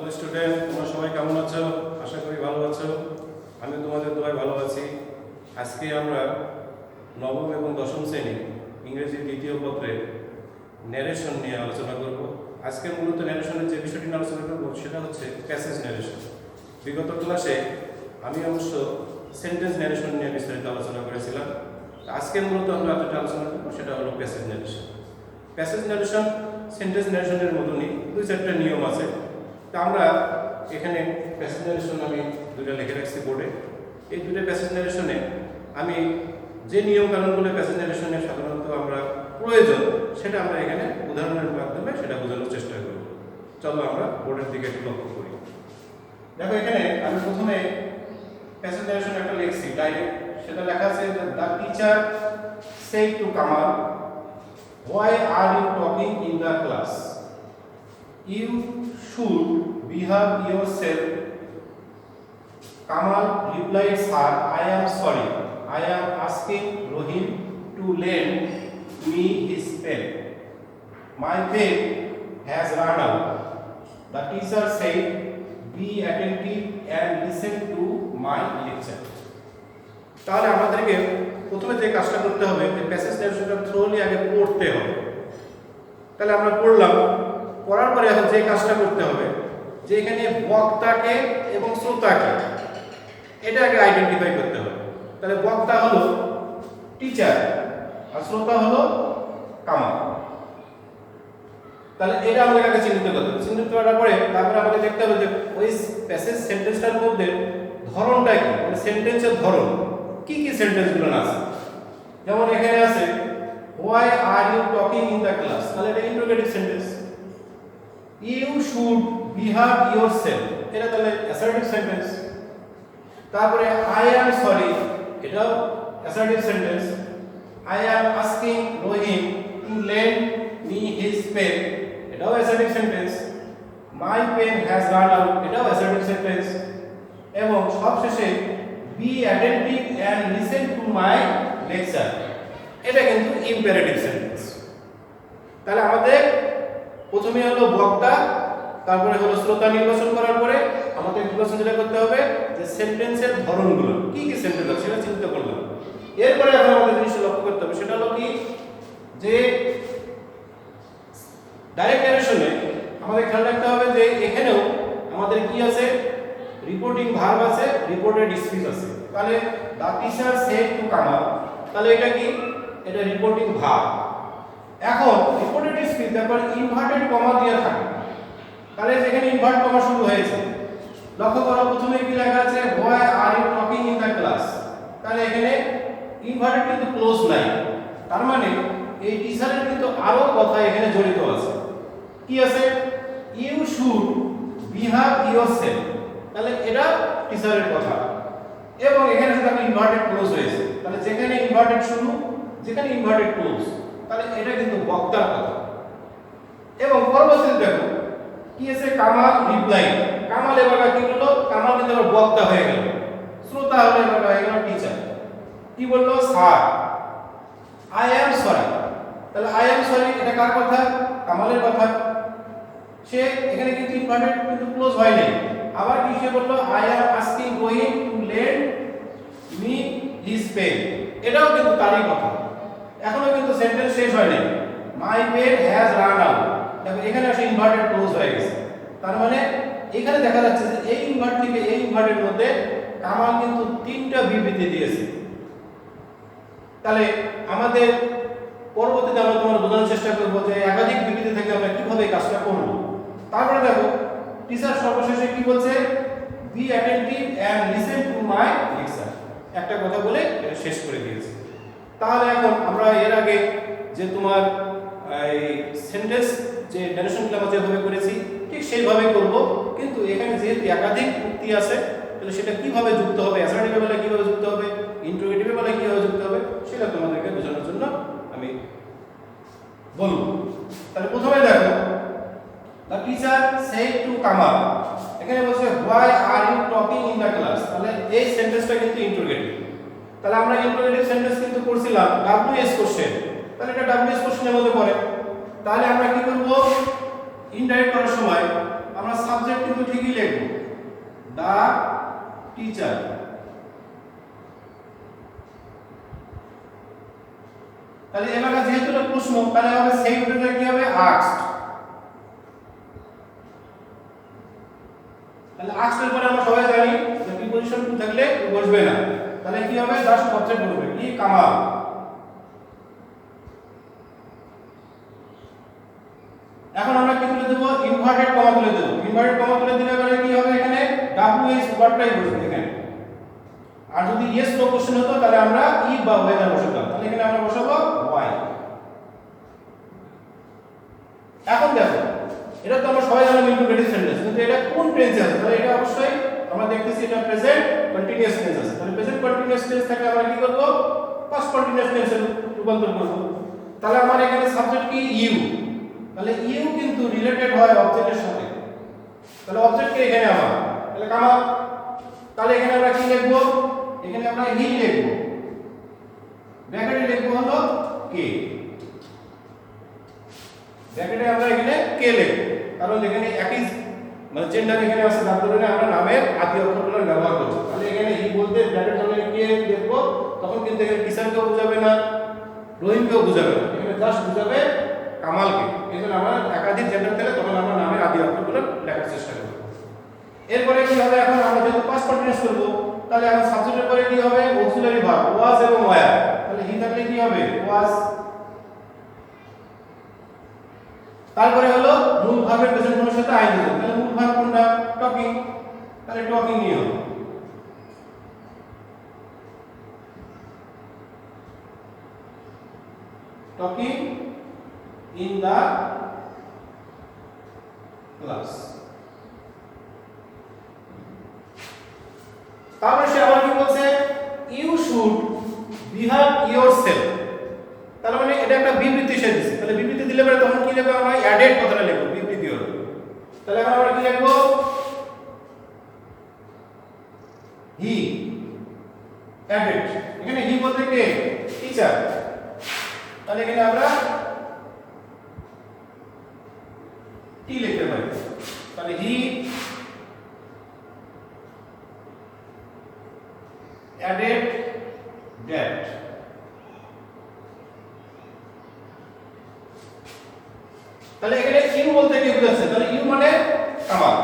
Hello student, তোমরা সবাই কেমন আছো? আশা করি ভালো আছো। আমি তোমাদের দোয়ায় ভালো আছি। আজকে আমরা নবম এবং দশম শ্রেণী ইংরেজি দ্বিতীয় পত্রের ন্যারেশন নিয়ে আলোচনা করব। আজকে মূলত ন্যারেশনের যে বিষয়টি নিয়ে আলোচনা করব সেটা হচ্ছে প্যাসেজ ন্যারেশন। বিগত ক্লাসে আমি অবশ্য সেন্টেন্স ন্যারেশন নিয়ে বিস্তারিত আলোচনা করেছিলাম। আজকে মূলত আমরা যেটা আলোচনা করব সেটা হলো passage narration. Passage narration sentence ন্যারেশনের মতনই দুই চারটা নিয়ম আছে। তা আমরা এখানে প্যাসেজ ন্যারেশন আমি দুইটা লিখে রাখছি বোর্ডে। এই দুটো প্যাসেজ ন্যারেশনে আমি যে নিয়ম কানুনগুলো প্যাসেজ ন্যারেশনে সাধারণত আমরা প্রয়োজন সেটা আমরা এখানে উদাহরণের মাধ্যমে সেটা বোঝানোর চেষ্টা করব। চলো আমরা বোর্ডের দিকে একটু লক্ষ্য করি। দেখো এখানে আমি প্রথমে প্যাসেজ ন্যারেশন একটা লিখছি ডাইরেক্ট। সেটা লেখা আছে the teacher said to Kamal, why are you talking in the class? You should behave yourself. Kamal replied, sir, I am sorry. I am asking Rohim to lend me his pen. My pen has run out. The teacher said, be attentive and listen to my lecture. তাহলে আমাদেরকে প্রথমে যে কাজটা করতে হবে যে passage ন্যারেশনটা thoroughly আগে পড়তে হবে। তাহলে আমরা পড়লাম, পড়ার পরে এখন যে কাজটা করতে হবে যে এখানে বক্তাকে এবং শ্রোতাকে এটা আগে আইডেন্টিফাই করতে হবে। তাহলে বক্তা হলো টিচার আর শ্রোতা হলো কামাল। তাহলে এটা আমাদের আগে চিহ্নিত করতে হবে। চিহ্নিত করার পরে তারপরে আমাদের দেখতে হবে যে ওই প্যাসেজ সেন্টেন্সটার মধ্যে ধরনটা কি, মানে সেন্টেন্সের ধরন কি কি সেন্টেন্সগুলো আছে। যেমন এখানে আছে why are you talking in the class, তাহলে এটা interrogative sentence. you should behave yourself, এটা তাহলে অ্যাসার্টিভ সেন্টেন্স। তারপরে I am sorry, এটাও assertive sentence. I am asking Rohim to lend me his pen, এটাও assertive sentence. my pen has run out, এটাও assertive sentence. এবং সবশেষে be attentive and listen to my lecture, এটা কিন্তু imperative sentence. তাহলে আমাদের প্রথমে হলো বক্তা, তারপরে হলো শ্রোতা নির্বাচন করার পরে আমাদের নির্বাচন যেটা করতে হবে যে সেন্টেন্সের ধরনগুলো কি কি সেন্টেন্স আছে সেটা চিন্তা করলাম। এরপরে এখন আমাদের জিনিসটা লক্ষ্য করতে হবে সেটা হলো কি যে ডাইরেক্ট ন্যারেশনে আমাদের খেয়াল রাখতে হবে যে এখানেও আমাদের কি আছে, রিপোর্টিং ভার্ব আছে, রিপোর্টেড স্পিচ আছে। তাহলে the teacher said to Kamal, তাহলে এটা কি, এটা রিপোর্টিং ভার্ব। এখন রিপোর্টেড স্পিচ তারপর ইনভার্টেড কমা দিয়ে থাকে। তাহলে যেখানে ইনভার্ট কমা শুরু হয়েছে লক্ষ্য করো প্রথমে কি লেখা আছে why are you talking in the class, তাহলে এখানে ইনভার্টেড কিন্তু ক্লোজ নাই। তার মানে এই টিচারের কিন্তু আরো কথা এখানে জড়িত আছে। কি আছে, you should behave yourself, তাহলে এটা টিচারের কথা। এবং এখানে শুধু ইনভার্টেড ক্লোজ হয়েছে। তাহলে যেখানে ইনভার্টেড শুরু যেখানে ইনভার্টেড ক্লোজ, তাহলে এটা কিন্তু বক্তার কথা। এবং পরবর্তীতে দেখো কি আছে, কামাল রিপ্লাই, কামাল এবার কি হলো, কামাল কিন্তু আবার বক্তা হয়ে গেল, শ্রোতা হলো এবার হয়ে গেল টিচার। কি বললো, স্যার আই অ্যাম সরি, তাহলে আই অ্যাম সরি এটা কার কথা, কামালের কথা। সে এখানে কিন্তু ইনভার্টেড কিন্তু ক্লোজ হয় নাই। আবার কি সে বললো I am asking Rahim to lend me his pen, এটাও কিন্তু তারই কথা। এখনো কিন্তু সেন্টেন্স শেষ হয় নাই। My pen has run out, দেখো এখানে আসলে ইনভার্টেড ক্লোজ হয়ে গেছে। তার মানে এখানে দেখা যাচ্ছে যে এই ইনভার্ট থেকে এই ইনভার্টের মধ্যে কামাল কিন্তু তিনটা বিবৃতি দিয়েছে। তাহলে আমাদের পরবর্তীতে আমরা তোমার বোঝানোর চেষ্টা করবো যে একাধিক বিবৃতি থেকে আমরা কিভাবে কাজটা করব। তারপরে দেখো টিচার সর্বশেষে কি বলছে, be attentive and listen to my lecture, একটা কথা বলে এটা শেষ করে দিয়েছে। তাহলে এখন আমরা এর আগে যে তোমার এই সেন্টেন্স যে ন্যারেশনগুলো আমরা যেভাবে করেছি ঠিক সেইভাবে করব, কিন্তু এখানে যেহেতু একাধিক উক্তি আছে তাহলে সেটা কিভাবে যুক্ত হবে, অ্যাসার্টিভ বেলায় কিভাবে যুক্ত হবে, ইন্টারোগেটিভ বেলায় কিভাবে যুক্ত হবে সেটা তোমাদেরকে বোঝানোর জন্য আমি বলবো। তাহলে প্রথমে দেখো the teacher said to Kamal, এখানে বলছে why are you talking in the class, তাহলে এই সেন্টেন্সটা কিন্তু ইন্টারোগেটিভ। তাহলে আমরা ইন্টারোগেটিভ সেন্টেন্স কিন্তু করছিলাম WS কোশ্চেন, তাহলে এটা WS কোশ্চেনের মধ্যে পড়ে। তাহলে আমরা কি করব, ইনডাইরেক্ট করার সময় আমরা সাবজেক্ট কিন্তু ঠিক দা টিচার। তাহলে এবার যেহেতু এটা প্রশ্ন তাহলে হবে সেই উত্তরটা কি হবে আস্কড। তাহলে আস্কড এর পরে আমরা সবাই জানি যে প্রিপজিশন টু থাকলে বসবে না, তাহলে কি হবে জাস্ট অবজেক্ট বসবে কি কামাল। এখন আমরা কি তুলে দেব ইনভার্টেড কমা তুলে দেব। ইনভার্টেড কমা তুলে দিলে পরে কি হবে এখানে ডব্লিউএস ওয়ার্ডটাই বসবে এখানে। আর যদি ইয়েস নো কোশ্চেন হতো তাহলে আমরা ই বা ওয়েদার বসাতাম, তাহলে এখানে আমরা বসাবো ওয়াই। এখন দেখো এটা তো আমরা সবাই জানি ইন্টিগ্রেটেড সেন্টেন্স, কিন্তু এটা কোন টেন্সে আছে? তাহলে এটা অবশ্যই আমরা দেখতেছি এটা প্রেজেন্ট কন্টিনিউয়াস টেন্স আছে। তাহলে প্রেজেন্ট কন্টিনিউয়াস টেন্স থাকলে আমরা কি করব পাস্ট কন্টিনিউয়াস টেন্সে রূপান্তর করব। তাহলে আমার এখানে সাবজেক্ট কি ইউ, তাহলে ইউ কিন্তু রিলেটেড হয় অবজেক্টের সাথে, তাহলে অবজেক্ট কে এখানে আমার তাহলে কামাল। তাহলে এখানে আমরা কি লিখব এখানে আমরা হি লিখব, ব্র্যাকেটে লিখব হলো কে, ব্র্যাকেটে আমরা এখানে কে লিখব কারণ এখানে একই মানে জেন্ডার এখানে আছে তার কারণে আমরা নামের আদি অক্ষরগুলো ব্যবহার করব। তাহলে এখানে হি বলতে ব্র্যাকেট হলে কে লিখব, তখন কিন্তু এখানে টিচারকেও বোঝাবে না রহিমকেও বোঝাবে না, এখানে জাস্ট বোঝাবে কামালকে। এজন্য আমরা একাধিক জেন্ডার থাকলে তখন আমরা নামের আদি অক্ষরগুলো লেখার চেষ্টা করব। এরপরে কি হবে এখন আমরা যেহেতু পাস্ট কন্টিনিউয়াস করব তাহলে এখন সাবজেক্টের পরে কি হবে অক্সিলারি ভার্ব ওয়াজ এবং ওয়্যার। তাহলে হি থাকলে কি হবে ওয়াজ। তারপরে হলো মূল ভার্বের প্রেজেন্ট ফর্মের সাথে আইএনজি, তাহলে মূল ভার্ব কোনটা টকিং, তাহলে টকিং নিয়ে হবে। Talking in the class. তারপরে সে আবার কি বলছে ইউ শুড বিহেভ ইয়োরসেলফ, তার মানে এটা একটা বিবৃতি সে দিচ্ছে। তাহলে বিবৃতি দিলে পরে তখন কি লিখবো আমরা অ্যাডেড কথাটা লিখবো বিবৃতি হলো। তাহলে এখন আমরা কি লিখবো হি অ্যাডেড, এখানে হি বলতে কে টিচার, তাহলে এখানে আমরা টি লিখতে পারি। তাহলে হি added that। তাহলে এখানে ইউ বলতে কি বোঝাচ্ছে তাহলে ইউ মানে কামাল।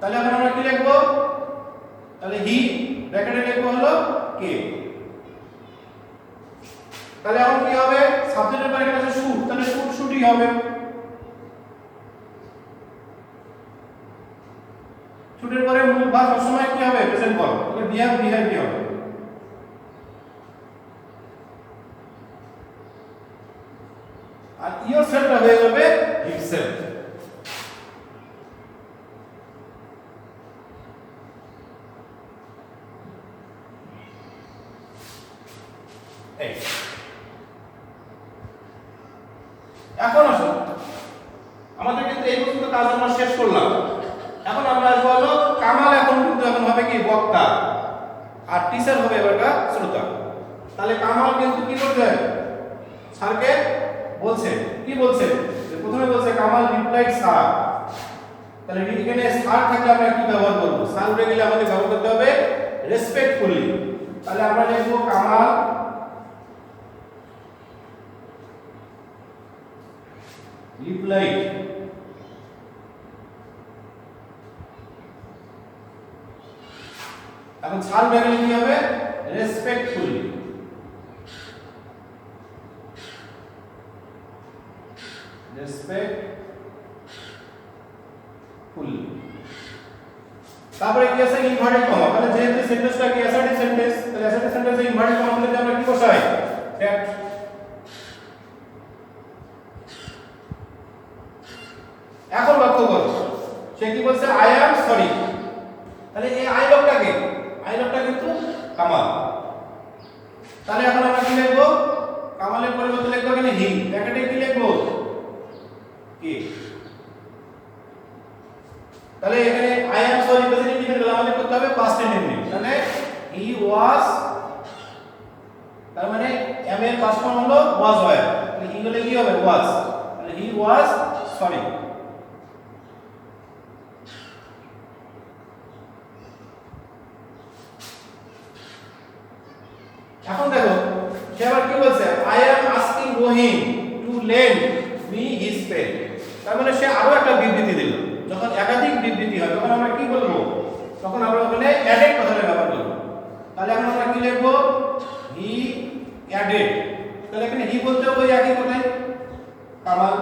তাহলে এখন আমরা কি লিখব তাহলে হি ব্র্যাকেটে লিখব হলো কে। তাহলে এখন কি হবে সাবজেক্টের পরে এখানে আছে শুড, তাহলে শুড শুডই হবে। শুডের পরে মূল ভার্ব সবসময় কি হবে প্রেজেন্ট ফর্ম, তাহলে বিহেভ বিহেভ কি হবে। আর ইয়োরসেলফটা হয়ে যাবে হিমসেলফ। এই এখন আসো আমাদের কিন্তু এই পর্যন্ত কাজ আমরা শেষ করলাম। এখন আমরা আসবো হলো কামাল এখন কিন্তু এখন হবে কি বক্তা আর টিচার হবে এবারটা শ্রোতা। তাহলে কামাল কিন্তু কি করছে স্যারকে বলছে, কি বলছে প্রথমে বলছে কামাল রিপ্লাইড স্যার। তাহলে এখানে স্যার থাকলে আমরা কি ব্যবহার করব স্যার উঠে গেলে আমাদের ব্যবহার করতে হবে রেসপেক্টফুলি। তাহলে আমরা লিখব কামাল রিপ্লাইড। এখন স্যার উঠে গেলে কি হবে রেসপেক্টফুলি। রেসপেক্টফুল। তারপরে কি আছে ইনভার্টেড কমা। তাহলে যেহেতু সেন্টেন্সটা কি অ্যাসার্টিভ সেন্টেন্স, তাহলে অ্যাসার্টিভ সেন্টেন্সে ইনভার্টেড কমা দিলে আমরা কি বসাই দ্যাট। এখন লক্ষ্য করো সে কি বলছে আই অ্যাম সরি। তাহলে এই আই লোকটা কে আই লোকটা কিন্তু কামাল। তাহলে এখন আমরা কি লিখব কামালের পরিবর্তে লিখব এখানে হি, ব্র্যাকেটে কি লিখব কে। তাহলে এখানে I am sorry present indefinite আমাদের করতে হবে পাস্ট ইনডিফিনিট। তাহলে হি ওয়াজ, তার মানে এম এর পাস্ট ফর্ম হলো ওয়াজ ওয়্যার, তাহলে হি হলে কি হবে ওয়াজ। তাহলে হি ওয়াজ সরি। আবার কি বলছে I am asking Rahim to lend me his pen. তার মানে সে আরো একটা বিবৃতি দিল। যখন একাধিক বিবৃতি হয় তখন আমরা কি বলবো, তখন আমরা ওখানে অ্যাডেড কথাটা ব্যবহার করব। তাহলে আমরা কি লিখব, হি অ্যাডেড। তাহলে এখানে হি বলতে ওই একই কথাই কামাল,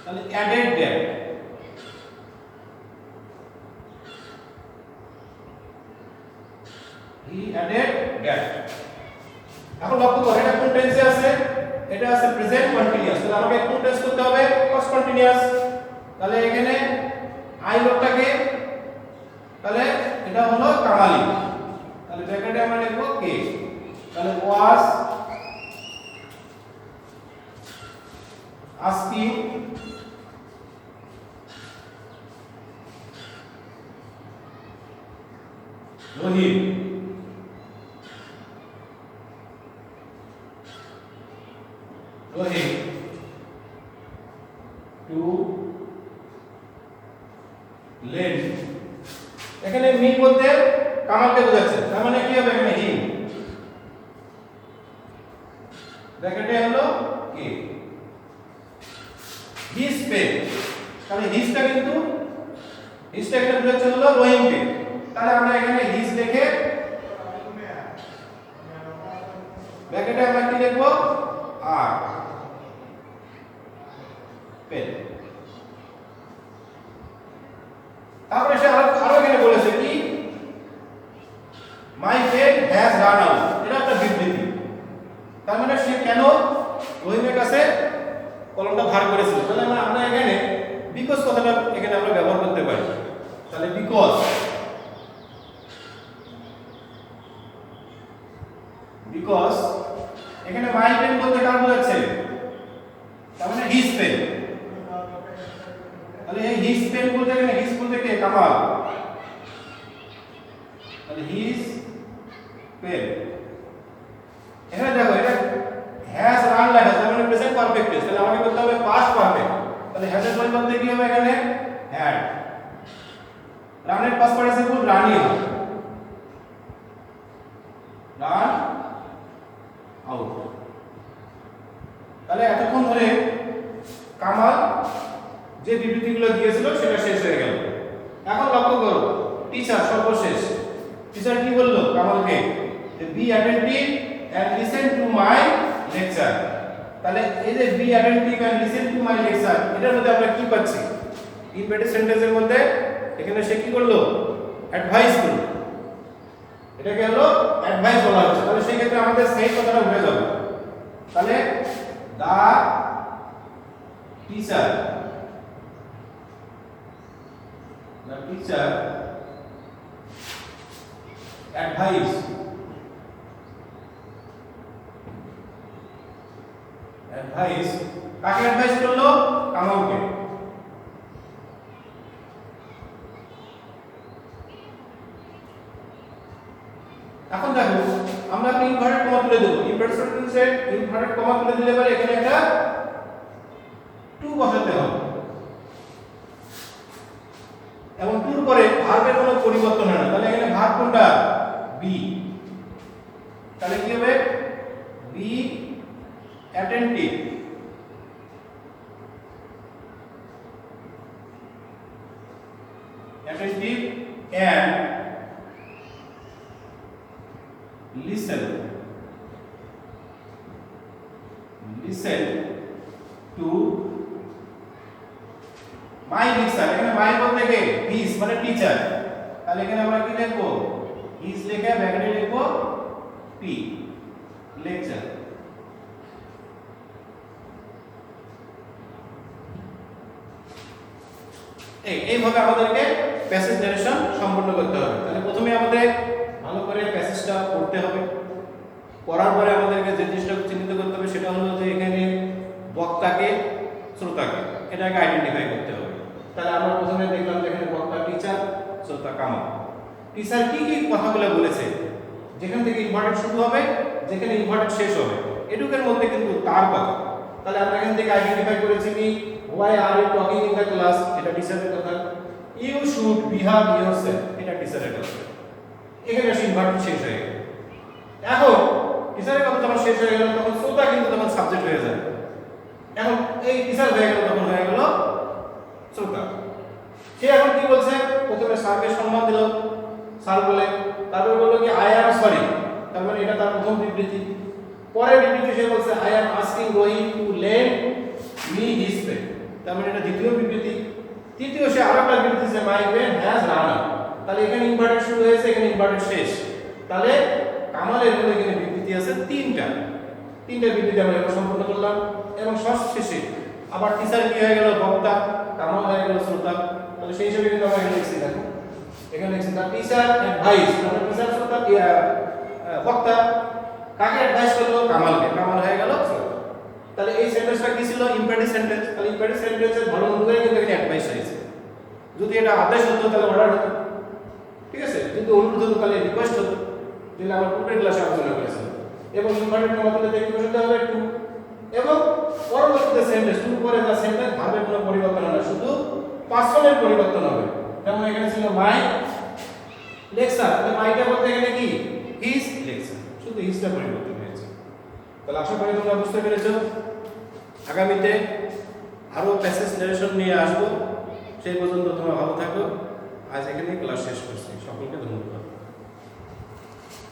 তাহলে added that. He added that. এখন লক্ষ্য করো এটা কোন টেন্সে আছে, এটা আছে প্রেজেন্ট কন্টিনিউয়াস। তাহলে আমাকে কোন টেন্স করতে হবে, পাস্ট কন্টিনিউয়াস। তাহলে এখানে আই লোকটাকে, তাহলে এটা হলো কামালি, তাহলে ব্র্যাকেটে আমরা লিখব কে। তাহলে was asking Rahim to lend. এখানে মি বলতে কামালকে বোঝাচ্ছে, তার মানে কি হবে এখানে হি, ব্র্যাকেটে হলো কে, হিজ পেন। তাহলে হিজটা কিন্তু এখানে বোঝাচ্ছে হলো রহিমকে। তাহলে আমরা এখানে হিজ লিখে ব্র্যাকেটে আমরা কি লিখব, আর পেন। তারপরে সে আরো এখানে বলেছে কি, my pen has run out. এটা একটা বিবৃতি। তার মানে সে কেন রহিমের কাছে কলমটা ধার করেছিল। তাহলে আমরা এখানে বিকজ কথাটা এখানে আমরা ব্যবহার করতে পারি। তাহলে বিকজ, এখানে মাই পেন বলতে কার বোঝাচ্ছে, তার মানে হিজ পেন। তাহলে এই হিজ পেন বলতে এখানে হিজ বলতে কে, কামাল, তাহলে হিজ পেন। এখানে দেখো এটা হ্যাজ রান লেখা, তার মানে প্রেজেন্ট পারফেক্ট টেন্স। তাহলে আমাকে করতে হবে পাস্ট পারফেক্ট। তাহলে হ্যাজ এর পরিবর্তে কি হবে এখানে, হ্যাড। রানের past participle running, run out. তাহলে এতক্ষণ ধরে কামাল যে বিবৃতিগুলো দিয়েছিল সেটা শেষ হয়ে গেল। এখন লক্ষ্য করো টিচার সর্বশেষ, টিচার কি বললো কামালকে, যে be attentive and listen to my lecture. তাহলে এই যে be attentive and listen to my lecture, এটার মধ্যে আমরা কি পাচ্ছি, ইনভার্টেড সেন্টেন্সের মধ্যে এখানে সে কি করলো, অ্যাডভাইস করলো। এটাকে হলো অ্যাডভাইস বলা হচ্ছে। তাহলে সেই ক্ষেত্রে আমাদের সেই কথাটা উঠে যাবে। তাহলে দা টিচার, অ্যাডভাইস কাকে অ্যাডভাইস করলো, কামালকে। এখন দেখো আমরা একটা ইনভার্টেড কমা তুলে দেব। ইনভার্টেড সেন্টেন্সে ইনভার্টেড কমা তুলে দিলে পরে এখানে একটা টু বসাতে হবে, এবং টুর পরে ভার্বের কোনো পরিবর্তন হয় না। তাহলে এখানে ভার্ব কোনটা, বি। তাহলে কি হবে, be attentive and listen to my lecture। এখানে my বলতে কে, his মানে টিচার। তাহলে এখানে আমরা কি লিখব, his লিখে ব্র্যাকেটে লিখব p, লেকচার। এইভাবে আমাদেরকে প্যাসেজ নারেশন সম্পূর্ণ করতে হবে। তাহলে প্রথমে আমাদের ভালো করে প্যাসেজটা পড়তে হবে। পড়ার পরে আমাদেরকে যে জিনিসটা চিহ্নিত করতে হবে সেটা হলো যে এখানে বক্তাকে, শ্রোতাকে, এটাকে আইডেন্টিফাই করতে হবে। তাহলে আমরা প্রথমে দেখলাম যে এখানে বক্তা টিচার, শ্রোতা কামাল। টিচার কি কি কথাগুলো বলেছে, যেখান থেকে ইম্পর্টেন্ট শুরু হবে, যেখানে ইম্পর্টেন্ট শেষ হবে, এটুকের মধ্যে কিন্তু তার কথা। তাহলে আমরা এখান থেকে আইডেন্টিফাই করেছি কি, why are you talking in the class, এটা টিচারের কথা। you should behave yourself, এটা টিচারের কথা। এখানে ইম্পর্টেন্ট শেষ হয়ে গেল। এখন টিচারের কথা যখন শেষ হয়ে গেল তখন শ্রোতা কিন্তু তখন সাবজেক্ট হয়ে যায়। এখন এই টিচার হয়ে গেল তখন হয়ে গেল শ্রোতা। সে এখন কি বলছে, প্রথমে স্যারকে সম্মান দিল, স্যার বলে, তারপরে বললো কি আই অ্যাম সরি, তার মানে এটা তার প্রথম বিবৃতি। পরের বিবৃতি সে বলছে I am asking Rohit to lend me his pen, তার মানে এটা দ্বিতীয় বিবৃতি। তৃতীয় সে আরেকটা বিবৃতি দিয়েছে my pen has run out, তাহলে এখানে ইনভার্টেড শুরু হয়েছে, এখানে ইনভার্টেড শেষ। তাহলে কামালের হলো এখানে বিবৃতি আছে তিনটা বিবৃতি আমরা এবার সম্পূর্ণ করলাম। এবং সবশেষে আবার টিচার কি হয়ে গেল বক্তা, কামাল হয়ে গেল শ্রোতা। তাহলে সেই হিসেবে কিন্তু আমরা এখানে লিখছি, দেখো এখানে লিখছি দা টিচার অ্যাডভাইস, মানে টিচার শ্রোতা বক্তা কাকে অ্যাডভাইস করলো, কামালকে, কামাল হয়ে গেল শ্রোতা। তাহলে এই সেন্টেন্সটা কি ছিল ইম্পারেটিভ সেন্টেন্স, তাহলে ইম্পারেটিভ সেন্টেন্সের ধরন অনুযায়ী কিন্তু এখানে অ্যাডভাইস হয়েছে। যদি এটা আদেশ হতো তাহলে অর্ডার হতো, ঠিক আছে, যদি অনুরোধ হতো তাহলে রিকোয়েস্ট হতো, যেটা আমরা পূর্বের ক্লাসে আলোচনা করেছিলাম। এবং ইম্পারেটিভ মতলবে দেখতে বসাতে হবে টু, এবং পরবর্তীতে সেন্টেন্স টু পরে যা সেন্টেন্স ভার্বের কোনো পরিবর্তন হবে না, শুধু পার্সনের পরিবর্তন হবে। যেমন এখানে ছিল মাই লেকচার, তাহলে মাইটা বলতে এখানে কি হিজ লেকচার, শুধু হিজটা পরিবর্তন হয়েছে। তাহলে আশা করি তোমরা বুঝতে পেরেছো। আগামীতে আরো প্যাসেজ নারেশন নিয়ে আসবো, সেই পর্যন্ত তোমরা ভালো থাকো। আজ এখানে ক্লাস শেষ করছি, সকলকে ধন্যবাদ।